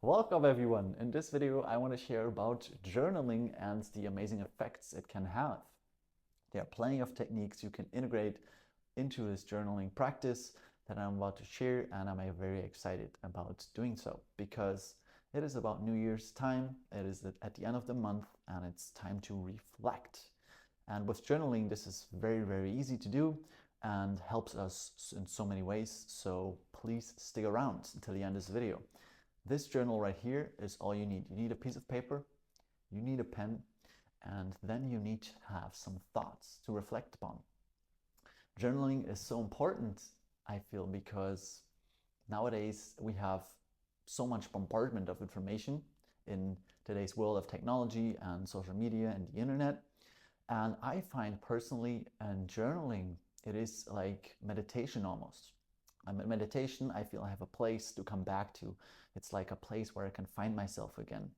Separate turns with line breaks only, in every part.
Welcome everyone! In this video I want to share about journaling and the amazing effects it can have. There are plenty of techniques you can integrate into this journaling practice that I'm about to share, and I'm very excited about doing so because it is about New Year's time. It is at the end of the month and it's time to reflect. And with journaling this is very easy to do and helps us in so many ways, so please stick around until the end of this video. This journal right here is all you need. You need a piece of paper, you need a pen, and then you need to have some thoughts to reflect upon. Journaling is so important, I feel, because nowadays we have so much bombardment of information in today's world of technology and social media and the internet. And I find personally, and journaling, it is like meditation almost. Meditation, I feel I have a place to come back to. It's like a place where I can find myself again.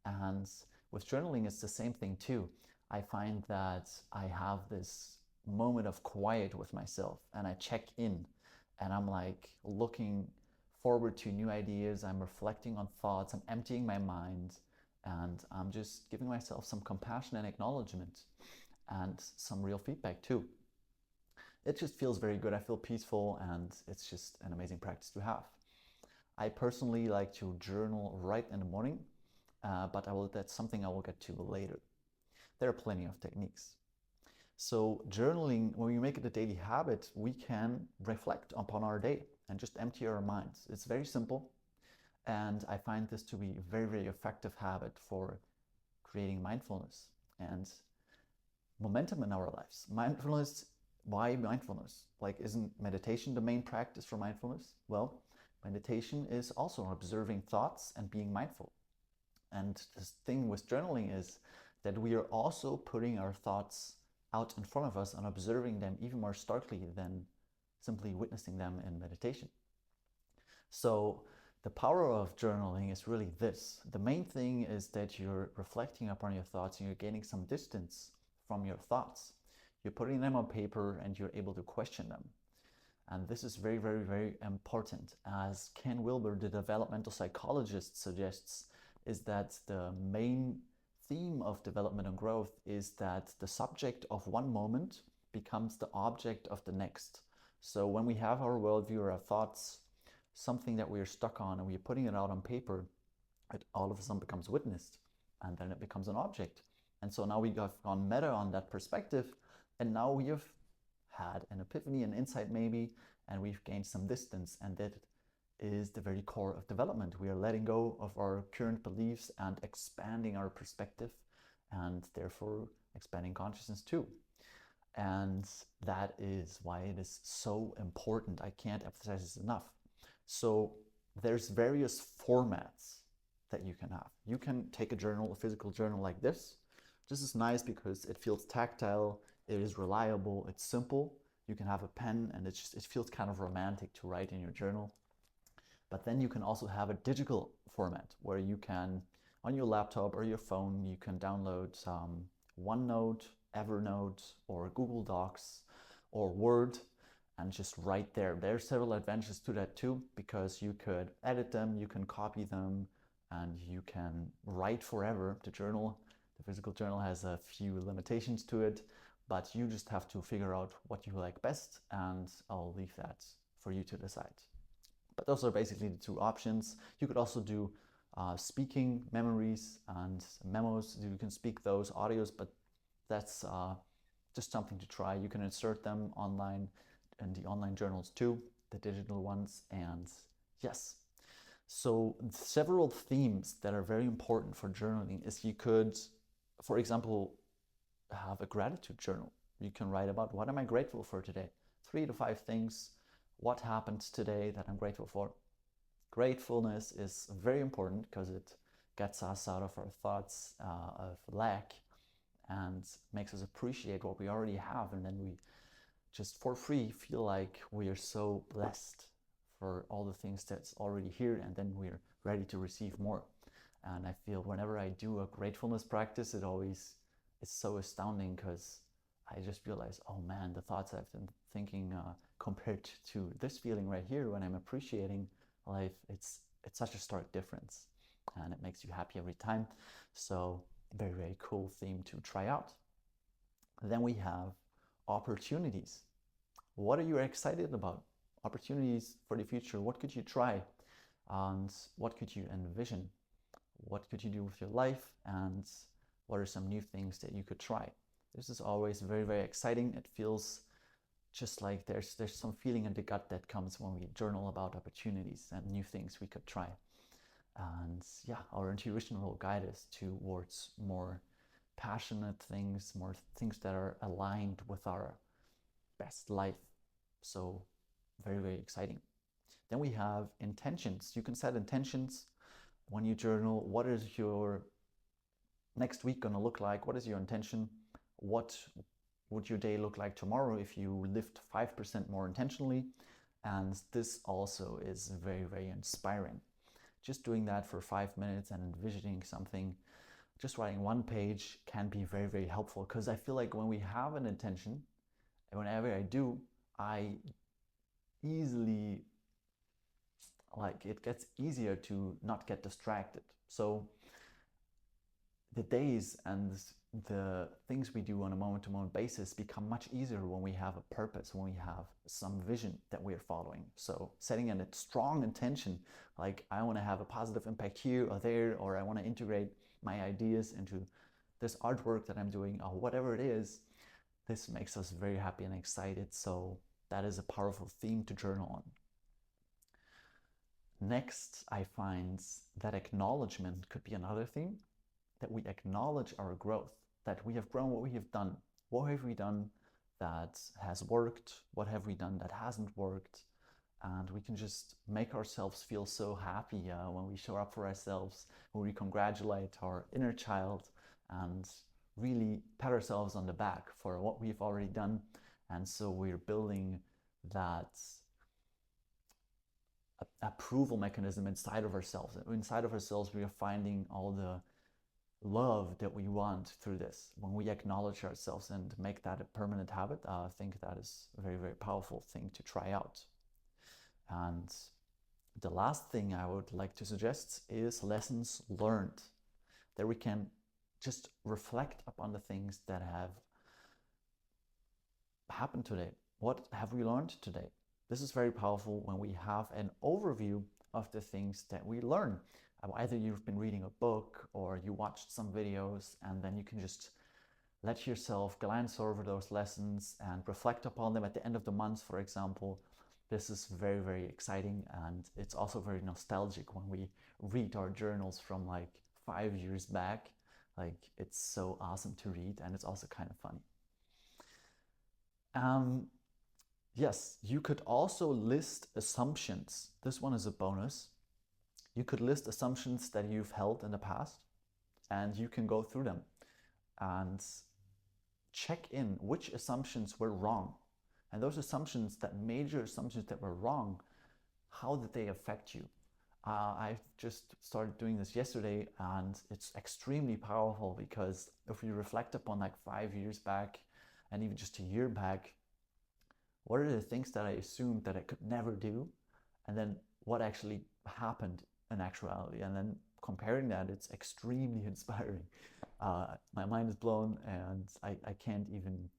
And with journaling, it's the same thing too. I find that I have this moment of quiet with myself and I check in and I'm like looking forward to new ideas. I'm reflecting on thoughts. I'm emptying my mind and I'm just giving myself some compassion and acknowledgement and some real feedback too. It just feels very good. I feel peaceful and it's just an amazing practice to have. I personally like to journal right in the morning, but that's something I will get to later. There are plenty of techniques. So journaling, when we make it a daily habit, we can reflect upon our day and just empty our minds. It's very simple. And I find this to be a very effective habit for creating mindfulness and momentum in our lives. Mindfulness. Why mindfulness? Like, isn't meditation the main practice for mindfulness? Well, meditation is also observing thoughts and being mindful. And this thing with journaling is that we are also putting our thoughts out in front of us and observing them even more starkly than simply witnessing them in meditation. So the power of journaling is really this. The main thing is that you're reflecting upon your thoughts and you're gaining some distance from your thoughts. You're putting them on paper and you're able to question them. And this is very important. As Ken Wilber, the developmental psychologist, suggests, is that the main theme of development and growth is that the subject of one moment becomes the object of the next. So when we have our worldview or our thoughts, something that we are stuck on and we're putting it out on paper, it all of a sudden becomes witnessed and then it becomes an object. And so now we have gone meta on that perspective. And now we have had an epiphany, an insight maybe, and we've gained some distance. And that is the very core of development. We are letting go of our current beliefs and expanding our perspective and therefore expanding consciousness too. And that is why it is so important. I can't emphasize this enough. So there's various formats that you can have. You can take a journal, a physical journal like this. This is nice because it feels tactile. It is reliable, it's simple. You can have a pen and it feels kind of romantic to write in your journal. But then you can also have a digital format where you can, on your laptop or your phone, you can download OneNote, Evernote, or Google Docs, or Word, and just write there. There are several advantages to that too, because you could edit them, you can copy them, and you can write forever. The physical journal has a few limitations to it, but you just have to figure out what you like best, and I'll leave that for you to decide. But those are basically the two options. You could also do speaking memories and memos. You can speak those audios, but that's just something to try. You can insert them online in the online journals too, the digital ones, and yes. So several themes that are very important for journaling is you could, for example, have a gratitude journal. You can write about what am I grateful for today? 3 to 5 things. What happened today that I'm grateful for? Gratefulness is very important because it gets us out of our thoughts of lack and makes us appreciate what we already have, and then we just for free feel like we are so blessed for all the things that's already here, and then we're ready to receive more. And I feel whenever I do a gratefulness practice, it's so astounding because I just realize, oh man, the thoughts I've been thinking compared to this feeling right here when I'm appreciating life, it's such a stark difference. and it makes you happy every time. So very, very cool theme to try out. Then we have opportunities. What are you excited about? Opportunities for the future. What could you try? And what could you envision? What could you do with your life? And what are some new things that you could try? This is always very, very exciting. It feels just like there's some feeling in the gut that comes when we journal about opportunities and new things we could try. And yeah, our intuition will guide us towards more passionate things, more things that are aligned with our best life. So very, very exciting. Then we have intentions. You can set intentions when you journal. What is your next week going to look like? What is your intention? What would your day look like tomorrow if you lived 5% more intentionally? And this also is very, very inspiring. Just doing that for 5 minutes and envisioning something, just writing one page can be very, very helpful, because I feel like when we have an intention, and whenever I do, I easily, like, it gets easier to not get distracted. So the days and the things we do on a moment-to-moment basis become much easier when we have a purpose, when we have some vision that we're following. So setting a strong intention, like I want to have a positive impact here or there, or I want to integrate my ideas into this artwork that I'm doing, or whatever it is, this makes us very happy and excited. So that is a powerful theme to journal on. Next, I find that acknowledgement could be another theme, that we acknowledge our growth, that we have grown, what we have done. What have we done that has worked? What have we done that hasn't worked? And we can just make ourselves feel so happy when we show up for ourselves, when we congratulate our inner child and really pat ourselves on the back for what we've already done. And so we're building that approval mechanism inside of ourselves. Inside of ourselves, we are finding all the love that we want through this. When we acknowledge ourselves and make that a permanent habit, I think that is a very, very powerful thing to try out. And the last thing I would like to suggest is lessons learned, that we can just reflect upon the things that have happened today. What have we learned today? This is very powerful when we have an overview of the things that we learn. Either you've been reading a book or you watched some videos, and then you can just let yourself glance over those lessons and reflect upon them at the end of the month, for example. This is very, very exciting, and it's also very nostalgic when we read our journals from like 5 years back. Like, it's so awesome to read, and it's also kind of funny. Yes, you could also list assumptions. This one is a bonus. You could list assumptions that you've held in the past, and you can go through them and check in which assumptions were wrong. And those assumptions, that major assumptions that were wrong, how did they affect you? I just started doing this yesterday, and it's extremely powerful, because if we reflect upon like 5 years back and even just a year back, what are the things that I assumed that I could never do? And then what actually happened in actuality? And then comparing that, it's extremely inspiring. My mind is blown, and I can't even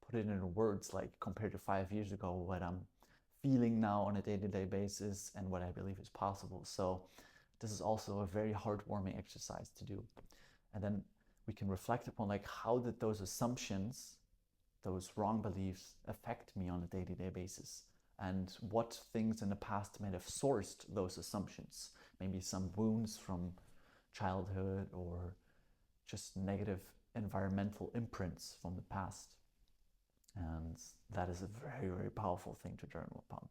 put it into words, like compared to 5 years ago, what I'm feeling now on a day-to-day basis and what I believe is possible. So this is also a very heartwarming exercise to do. And then we can reflect upon, like, how did those assumptions, those wrong beliefs, affect me on a day-to-day basis? And what things in the past might have sourced those assumptions? Maybe some wounds from childhood, or just negative environmental imprints from the past. And that is a very, very powerful thing to journal upon.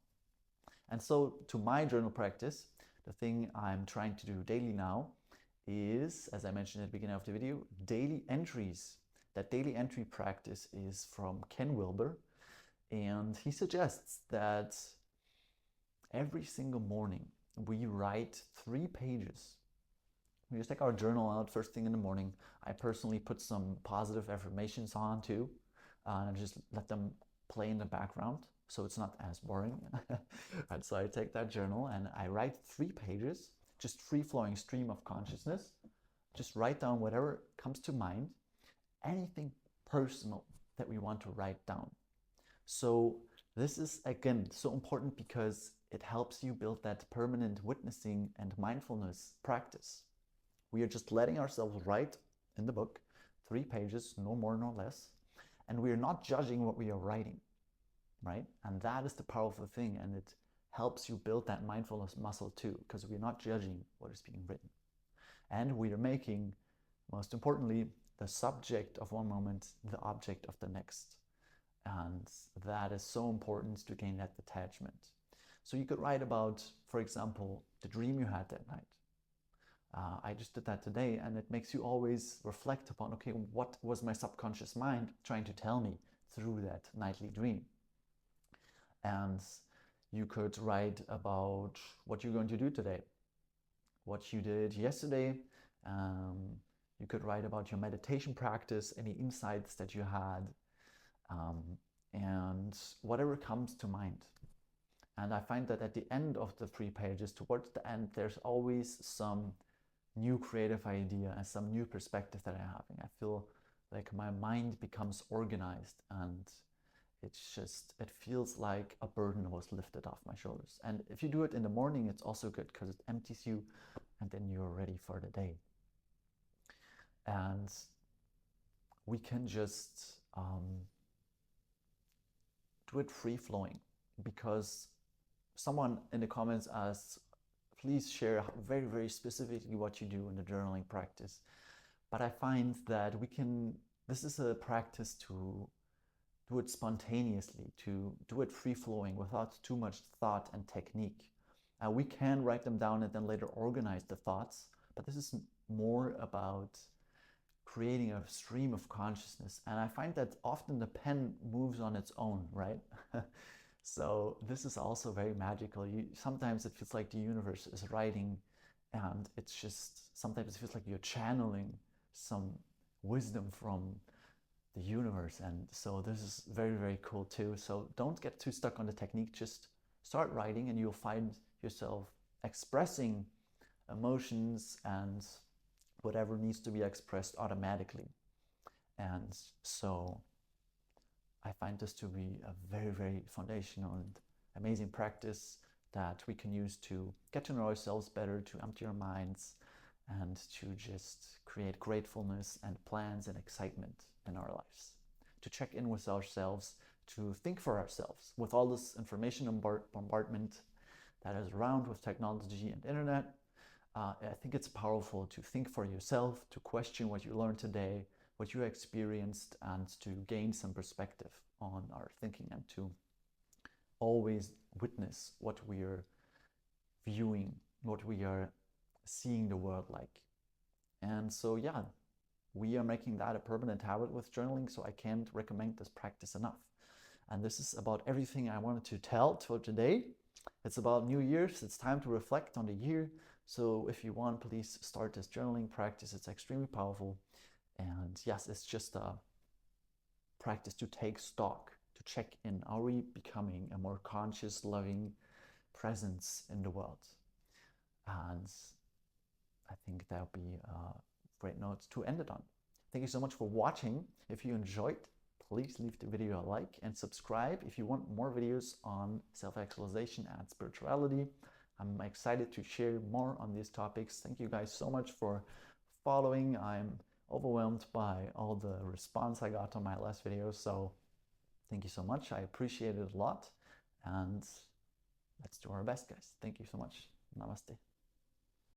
And so to my journal practice, the thing I'm trying to do daily now is, as I mentioned at the beginning of the video, daily entries. That daily entry practice is from Ken Wilber, and he suggests that every single morning we write 3 pages. We just take our journal out first thing in the morning. I personally put some positive affirmations on too, and just let them play in the background so it's not as boring. And so I take that journal and I write 3 pages just free-flowing stream of consciousness. Just write down whatever comes to mind, anything personal that we want to write down. So this is, again, so important because it helps you build that permanent witnessing and mindfulness practice. We are just letting ourselves write in the book, 3 pages, no more, no less, and we are not judging what we are writing, right? And that is the powerful thing, and it helps you build that mindfulness muscle too, because we're not judging what is being written. And we are making, most importantly, the subject of one moment the object of the next. And that is so important to gain that detachment. So you could write about, for example, the dream you had that night. I just did that today, and it makes you always reflect upon, okay, what was my subconscious mind trying to tell me through that nightly dream? And you could write about what you're going to do today, what you did yesterday. You could write about your meditation practice, any insights that you had, and whatever comes to mind. And I find that at the end of the 3 pages, towards the end, there's always some new creative idea and some new perspective that I'm having. I feel like my mind becomes organized, and it feels like a burden was lifted off my shoulders. And if you do it in the morning, it's also good because it empties you, and then you're ready for the day. And we can just do it free-flowing, because someone in the comments asked, please share very, very specifically what you do in the journaling practice. But I find that this is a practice to do it spontaneously, to do it free-flowing without too much thought and technique. We can write them down and then later organize the thoughts, but this is more about creating a stream of consciousness. And I find that often the pen moves on its own, right? So this is also very magical. Sometimes it feels like the universe is writing, and it's just, sometimes it feels like you're channeling some wisdom from the universe. And so this is very, very cool too. So don't get too stuck on the technique. Just start writing, and you'll find yourself expressing emotions and whatever needs to be expressed automatically. And so I find this to be a very, very foundational and amazing practice that we can use to get to know ourselves better, to empty our minds, and to just create gratefulness and plans and excitement in our lives. To check in with ourselves, to think for ourselves. With all this information bombardment that is around with technology and internet, I think it's powerful to think for yourself, to question what you learned today, what you experienced, and to gain some perspective on our thinking, and to always witness what we are viewing, what we are seeing the world like. And so, yeah, we are making that a permanent habit with journaling, so I can't recommend this practice enough. And this is about everything I wanted to tell for today. It's about New Year's. It's time to reflect on the year. So if you want, please start this journaling practice. It's extremely powerful. And yes, it's just a practice to take stock, to check in. Are we becoming a more conscious, loving presence in the world? And I think that would be a great note to end it on. Thank you so much for watching. If you enjoyed, please leave the video a like and subscribe if you want more videos on self-actualization and spirituality. I'm excited to share more on these topics. Thank you guys so much for following. I'm overwhelmed by all the response I got on my last video, so thank you so much. I appreciate it a lot, and let's do our best, guys. Thank you so much. Namaste.